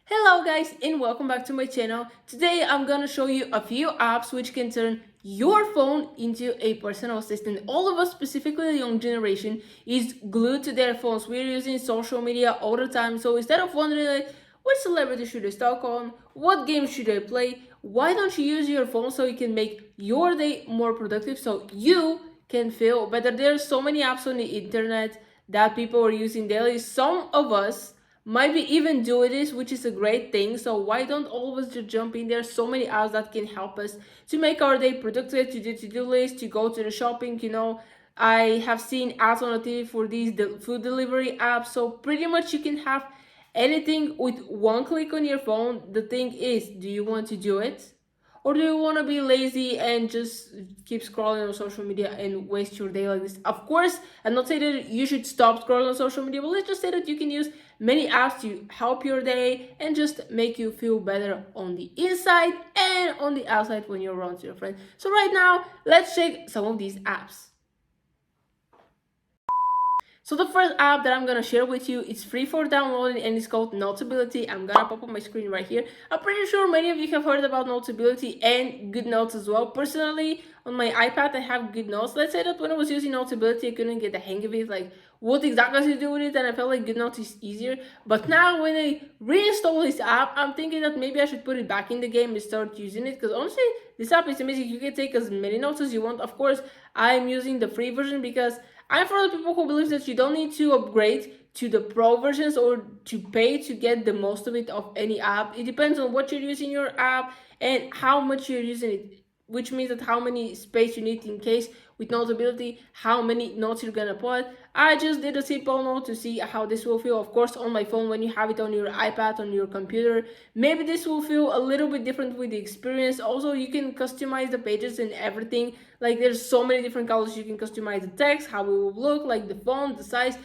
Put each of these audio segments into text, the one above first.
Hello guys and welcome back to my channel. Today I'm gonna show you a few apps which can turn your phone into a personal assistant. All of us, specifically the young generation, is glued to their phones. We're using social media all the time. So instead of wondering like, what celebrity should I stalk on? What game should I play? Why don't you use your phone so you can make your day more productive so you can feel better? There's so many apps on the internet that people are using daily. Some of us might be even doing this, which is a great thing. So why don't all of us just jump in there? So many apps that can help us to make our day productive, to do to-do list, to go to the shopping. I have seen ads on the TV for these food delivery apps. So pretty much you can have anything with one click on your phone. The thing is, do you want to do it? Or do you want to be lazy and just keep scrolling on social media and waste your day like this? Of course, I'm not saying that you should stop scrolling on social media, but let's just say that you can use many apps to help your day and just make you feel better on the inside and on the outside when you're around your friends. So right now, let's check some of these apps. So the first app that I'm gonna share with you, it's free for downloading and it's called Notability. I'm gonna pop up my screen right here. I'm pretty sure many of you have heard about Notability and Good Notes as well. Personally, on my iPad, I have Good Notes. Let's say that when I was using Notability, I couldn't get the hang of it, like what exactly to do with it, and I felt like Good Notes is easier. But now when I reinstall this app, I'm thinking that maybe I should put it back in the game and start using it, because honestly, this app is amazing. You can take as many notes as you want. Of course, I'm using the free version because I'm for the people who believe that you don't need to upgrade to the pro versions or to pay to get the most of it of any app. It depends on what you're using your app and how much you're using it, which means that how many space you need in case with Notability, how many notes you're gonna put. I just did a simple note to see how this will feel. Of course, on my phone, when you have it on your iPad, on your computer, maybe this will feel a little bit different with the experience. Also, you can customize the pages and everything. Like there's so many different colors you can customize the text, how it will look, like the font, the size,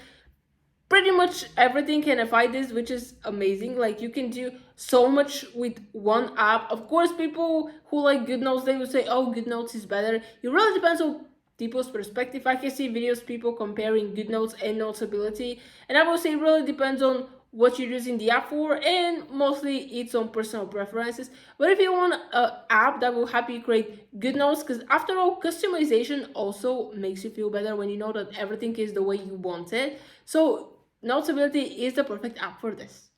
pretty much everything can affect this, which is amazing. Like you can do so much with one app. Of course, people who like Good Notes, they will say, oh, Good Notes is better. It really depends on people's perspective. I can see videos people comparing Good Notes and Notability, and I will say it really depends on what you're using the app for, and mostly it's on personal preferences. But if you want an app that will help you create good notes, because after all, customization also makes you feel better when you know that everything is the way you want it. So Notability is the perfect app for this.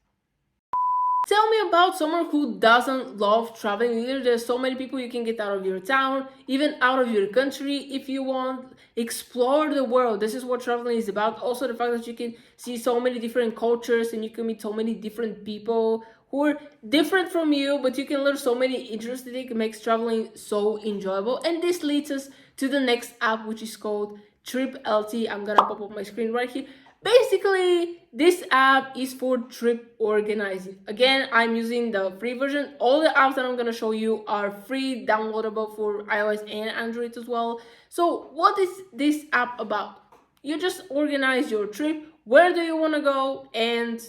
Tell me about someone who doesn't love traveling either. There's so many people you can get out of your town, even out of your country if you want. Explore the world. This is what traveling is about. Also, the fact that you can see so many different cultures and you can meet so many different people who are different from you, but you can learn so many interesting things. It makes traveling so enjoyable. And this leads us to the next app, which is called Trip LT. I'm gonna pop up my screen right here. Basically, this app is for trip organizing. Again, I'm using the free version. All the apps that I'm going to show you are free, downloadable for iOS and Android as well. So what is this app about? You just organize your trip. Where do you want to go? And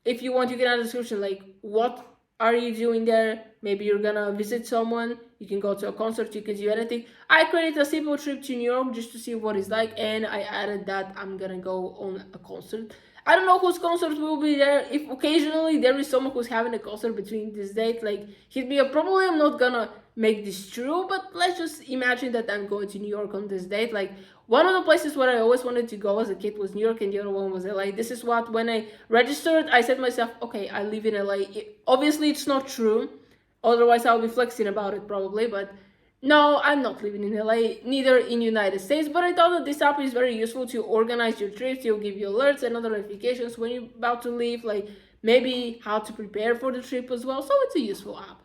if you want, you can add a description like what are you doing there. Maybe you're gonna visit someone, you can go to a concert, you can do anything. I created a simple trip to New York just to see what it's like, and I added that I'm gonna go on a concert. I don't know whose concert will be there. If occasionally there is someone who's having a concert between this date, like hit me up. Probably I'm not gonna make this true, but let's just imagine that I'm going to New York on this date. Like one of the places where I always wanted to go as a kid was New York, and the other one was LA. This is what, when I registered, I said to myself, okay, I live in LA. Obviously, it's not true. Otherwise, I'll be flexing about it probably, but no, I'm not living in LA, neither in United States, but I thought that this app is very useful to organize your trips. It'll give you alerts and other notifications when you're about to leave, like maybe how to prepare for the trip as well. So it's a useful app.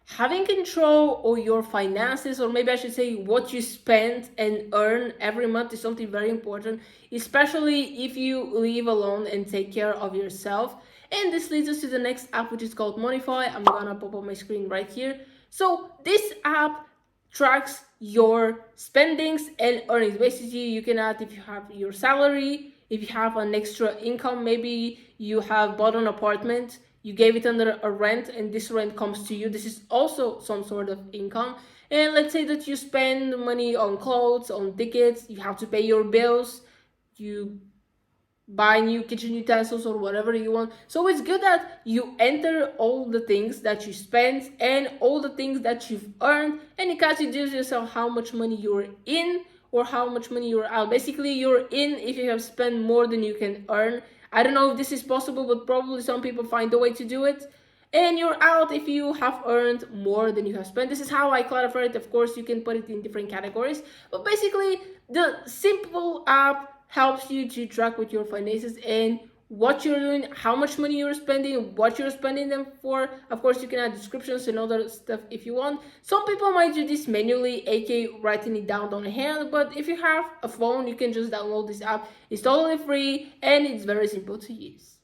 Having control of your finances, or maybe I should say what you spend and earn every month, is something very important, especially if you live alone and take care of yourself. And this leads us to the next app, which is called Monify. I'm gonna pop up my screen right here. So this app tracks your spendings and earnings. Basically, you can add if you have your salary, if you have an extra income, maybe you have bought an apartment, you gave it under a rent, and this rent comes to you. This is also some sort of income. And let's say that you spend money on clothes, on tickets, you have to pay your bills, you buy new kitchen utensils or whatever you want. So it's good that you enter all the things that you spend and all the things that you've earned, and it kind of gives yourself how much money you're in or how much money you're out. Basically, you're in if you have spent more than you can earn. I don't know if this is possible, but probably some people find a way to do it. And you're out if you have earned more than you have spent. This is how I clarify it. Of course, you can put it in different categories, but basically, the simple app helps you to track with your finances and what you're doing, how much money you're spending, what you're spending them for. Of course, you can add descriptions and other stuff if you want. Some people might do this manually, aka writing it down on hand, but if you have a phone, you can just download this app. It's totally free and it's very simple to use.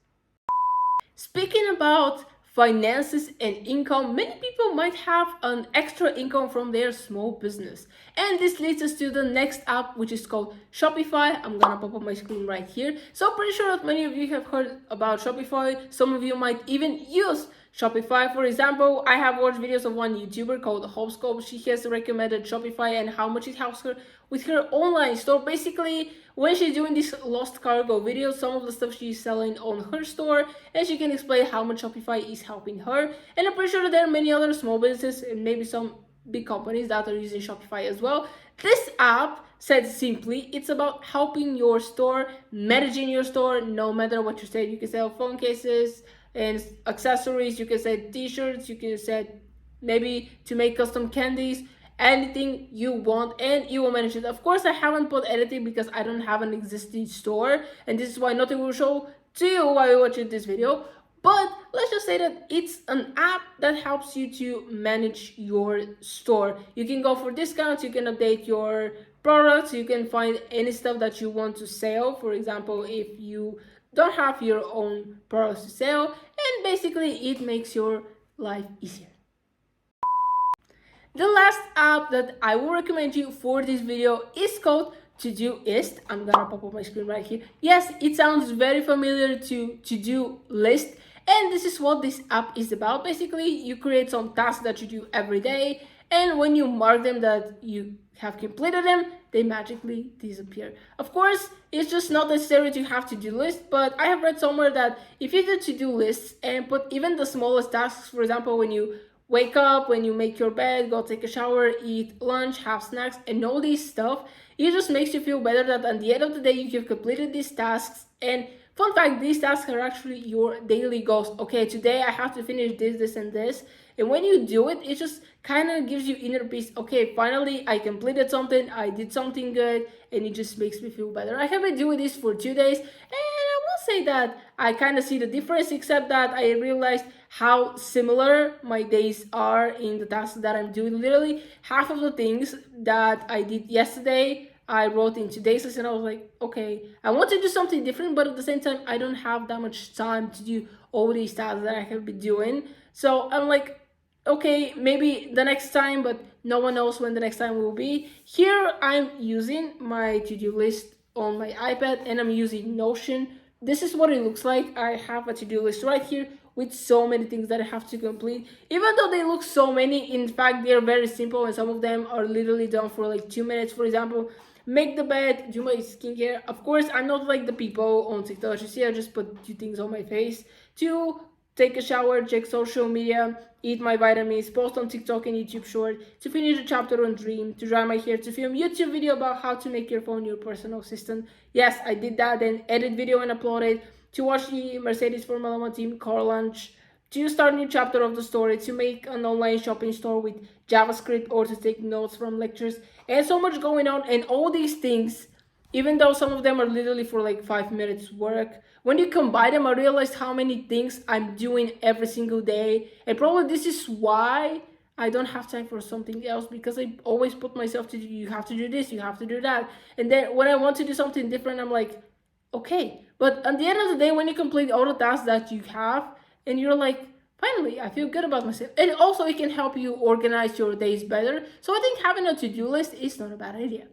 Speaking about finances and income, many people might have an extra income from their small business. And this leads us to the next app, which is called Shopify. I'm gonna pop up my screen right here. So I'm pretty sure that many of you have heard about Shopify. Some of you might even use Shopify. For example, I have watched videos of one YouTuber called Hopscope. She has recommended Shopify and how much it helps her with her online store. Basically, when she's doing this lost cargo videos, some of the stuff she's selling on her store, and she can explain how much Shopify is helping her. And I'm pretty sure that there are many other small businesses and maybe some big companies that are using Shopify as well. This app, said simply, it's about helping your store, managing your store, no matter what you say. You can sell phone cases and accessories, you can sell t-shirts, you can sell maybe to make custom candies, anything you want, and you will manage it. Of course, I haven't put anything because I don't have an existing store, and this is why nothing will show to you while you're watching this video. But let's just say that it's an app that helps you to manage your store. You can go for discounts, you can update your products, you can find any stuff that you want to sell. For example, if you don't have your own products to sell, and basically it makes your life easier. The last app that I will recommend you for this video is called Todoist. I'm gonna pop up my screen right here. Yes, it sounds very familiar to To-Do List, and this is what this app is about. Basically, you create some tasks that you do every day, and when you mark them that you have completed them, they magically disappear. Of course, it's just not necessary to have to-do list, but I have read somewhere that if you do to-do lists and put even the smallest tasks, for example, when you wake up, when you make your bed, go take a shower, eat lunch, have snacks, and all this stuff, it just makes you feel better that at the end of the day you have completed these tasks. And fun fact, these tasks are actually your daily goals. Okay, today I have to finish this, this, and this. And when you do it, it just kind of gives you inner peace. Okay, finally I completed something, I did something good, and it just makes me feel better. I have been doing this for 2 days, and I will say that I kind of see the difference, except that I realized how similar my days are in the tasks that I'm doing. Literally half of the things that I did yesterday I wrote in today's list, and I was like, okay, I want to do something different, but at the same time I don't have that much time to do all these tasks that I have been doing. So I'm like, okay, maybe the next time, but no one knows when the next time will be. Here I'm using my to-do list on my iPad, and I'm using Notion. This is what it looks like. I have a to-do list right here with so many things that I have to complete. Even though they look so many, in fact, they're very simple, and some of them are literally done for like 2 minutes. For example, make the bed, do my skincare. Of course, I'm not like the people on TikTok. You see, I just put 2 things on my face. 2, take a shower, check social media, eat my vitamins, post on TikTok and YouTube short, to finish a chapter on Dreame, to dry my hair, to film YouTube video about how to make your phone your personal assistant. Yes, I did that, then edit video and upload it, to watch the Mercedes Formula 1 team car launch, to start a new chapter of the story, to make an online shopping store with JavaScript, or to take notes from lectures, and so much going on. And all these things, even though some of them are literally for like 5 minutes work, when you combine them, I realized how many things I'm doing every single day. And probably this is why I don't have time for something else, because I always put myself to do, you have to do this, you have to do that. And then when I want to do something different, I'm like, okay. But at the end of the day, when you complete all the tasks that you have, and you're like, finally, I feel good about myself. And also it can help you organize your days better. So I think having a to-do list is not a bad idea.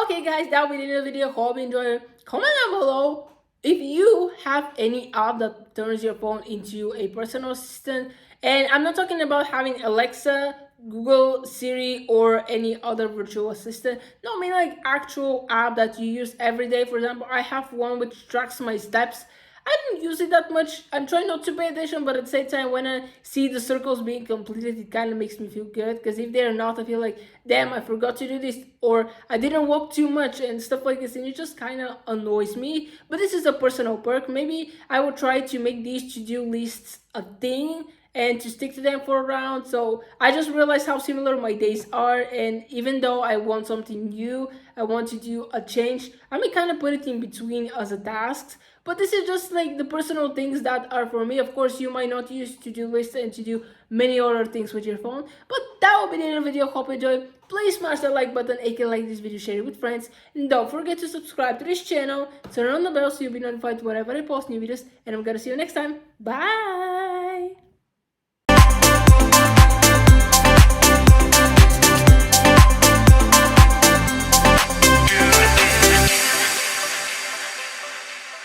Okay guys, that will be the end of the video. Hope you enjoyed it. Comment down below if you have any app that turns your phone into a personal assistant, and I'm not talking about having Alexa, Google, Siri, or any other virtual assistant. No, I mean like actual app that you use every day. For example, I have one which tracks my steps. I don't use it that much. I'm trying not to pay attention, but at the same time, when I see the circles being completed, it kind of makes me feel good. Because if they're not, I feel like, damn, I forgot to do this, or I didn't walk too much, and stuff like this, and it just kind of annoys me. But this is a personal perk. Maybe I will try to make these to-do lists a thing and to stick to them for a round. So I just realized how similar my days are, and even though I want something new, I want to do a change, I may kind of put it in between as a task. But this is just like the personal things that are for me. Of course, you might not use to-do list and to do many other things with your phone. But that will be the end of the video. Hope you enjoyed. Please smash that like button, aka like this video, share it with friends. And don't forget to subscribe to this channel, turn on the bell so you'll be notified whenever I post new videos. And I'm gonna see you next time. Bye!